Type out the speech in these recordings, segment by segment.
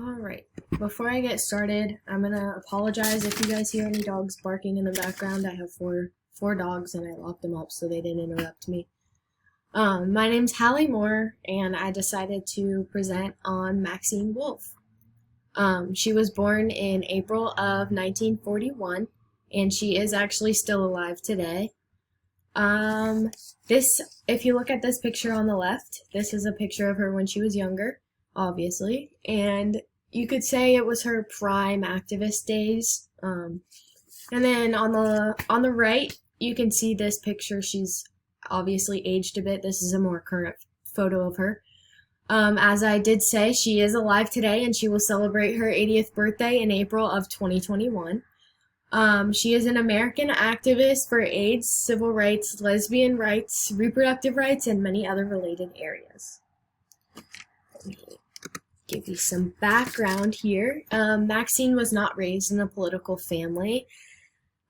Alright, before I get started, I'm gonna apologize if you guys hear any dogs barking in the background. I have four dogs and I locked them up so they didn't interrupt me. My name's Hallie Moore and I decided to present on Maxine Wolfe. She was born in April of 1941 and she is actually still alive today. If you look at this picture on the left, this is a picture of her when she was younger, obviously, and you could say it was her prime activist days. And then on the right, you can see this picture. She's obviously aged a bit. This is a more current photo of her. As I did say, she is alive today, and she will celebrate her 80th birthday in April of 2021. She is an American activist for AIDS, civil rights, lesbian rights, reproductive rights, and many other related areas. Let me give you some background here. Maxine was not raised in a political family,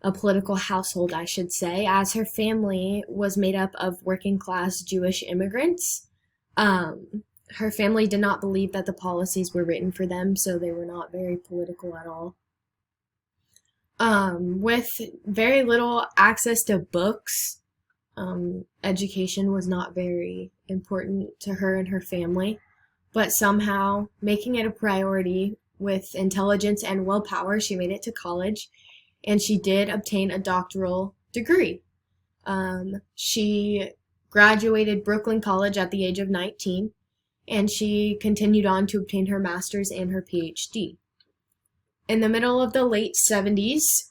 a political household, I should say, as her family was made up of working-class Jewish immigrants. Her family did not believe that the policies were written for them, so they were not very political at all. With very little access to books, education was not very important to her and her family, but somehow making it a priority with intelligence and willpower, she made it to college, and she did obtain a doctoral degree. She graduated Brooklyn College at the age of 19, and she continued on to obtain her master's and her PhD. In the middle of the late 70s,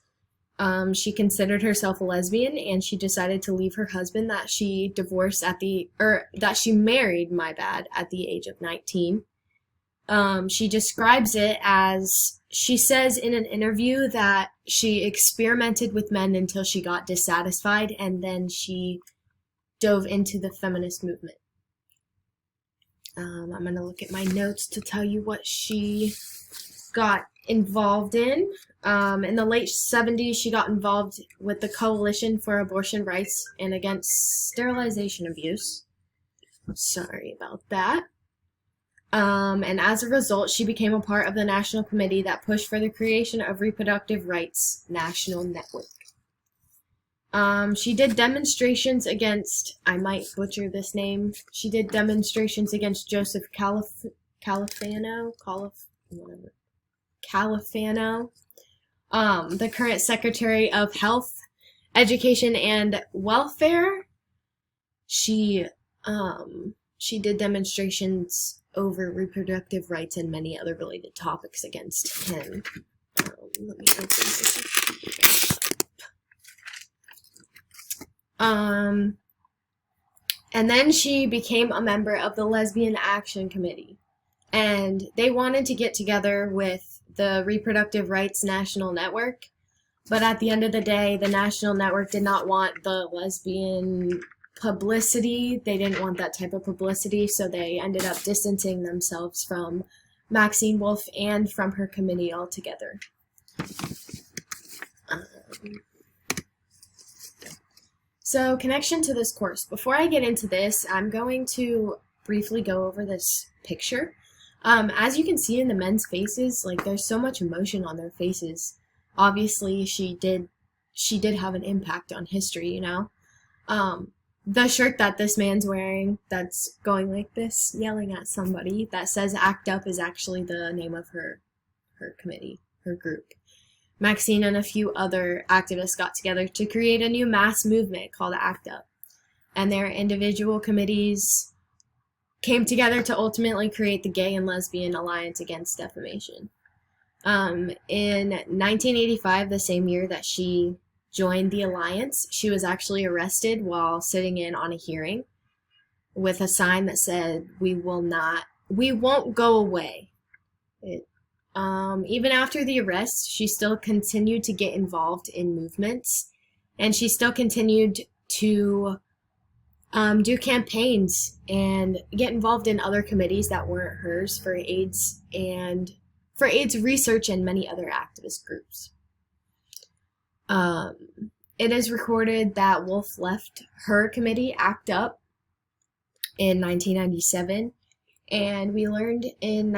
she considered herself a lesbian, and she decided to leave her husband that she married, at the age of 19. She describes it as, she says in an interview that she experimented with men until she got dissatisfied, and then she dove into the feminist movement. I'm going to look at my notes to tell you what she got involved in. In the late 70s, she got involved with the Coalition for Abortion Rights and Against Sterilization Abuse. Sorry about that. And as a result, she became a part of the national committee that pushed for the creation of Reproductive Rights National Network. She did demonstrations against, I might butcher this name, she did demonstrations against Joseph Califano, the current Secretary of Health, Education, and Welfare. She did demonstrations over reproductive rights and many other related topics against him. Let me open this up. And then she became a member of the Lesbian Action Committee. And they wanted to get together with the Reproductive Rights National Network, but at the end of the day, the National Network did not want the lesbian publicity. They didn't want that type of publicity, so they ended up distancing themselves from Maxine Wolfe and from her committee altogether. So, connection to this course. Before I get into this, I'm going to briefly go over this picture. As you can see in the men's faces, like, there's so much emotion on their faces. Obviously, she did have an impact on history, you know? The shirt that this man's wearing, that's going like this, yelling at somebody, that says ACT UP, is actually the name of her committee, her group. Maxine and a few other activists got together to create a new mass movement called ACT UP. And their individual committees came together to ultimately create the Gay and Lesbian Alliance Against Defamation. In 1985, the same year that she joined the alliance, she was actually arrested while sitting in on a hearing with a sign that said, we won't go away. Even after the arrest, she still continued to get involved in movements, and she still continued to do campaigns and get involved in other committees that weren't hers for AIDS research and many other activist groups. It is recorded that Wolfe left her committee, ACT UP, in 1997, And we learned in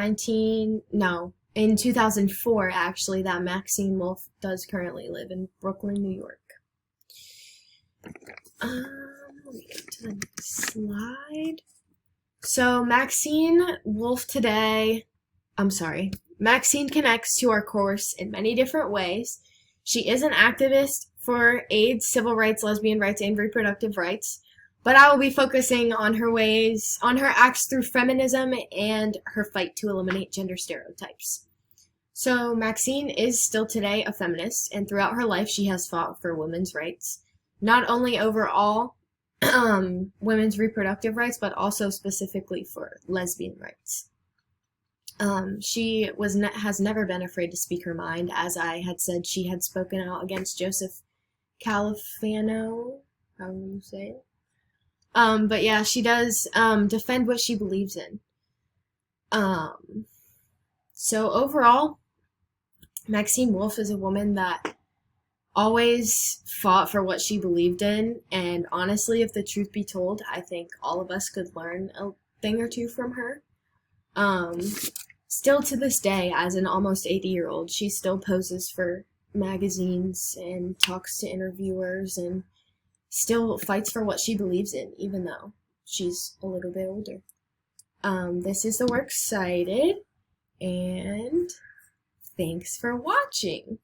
2004 actually, that Maxine Wolfe does currently live in Brooklyn, New York. Let me go to the next slide. So Maxine connects to our course in many different ways. She is an activist for AIDS, civil rights, lesbian rights, and reproductive rights. But I will be focusing on her acts through feminism and her fight to eliminate gender stereotypes. So Maxine is still today a feminist, and throughout her life she has fought for women's rights, not only overall women's reproductive rights, but also specifically for lesbian rights. She has never been afraid to speak her mind. As I had said, she had spoken out against Joseph Califano, how do you say it? But yeah, she does defend what she believes in. So overall, Maxine Wolfe is a woman that always fought for what she believed in, and honestly, if the truth be told, I think all of us could learn a thing or two from her. Still to this day, as an almost 80-year-old, she still poses for magazines and talks to interviewers and still fights for what she believes in, even though she's a little bit older. This is the Works Cited, and thanks for watching.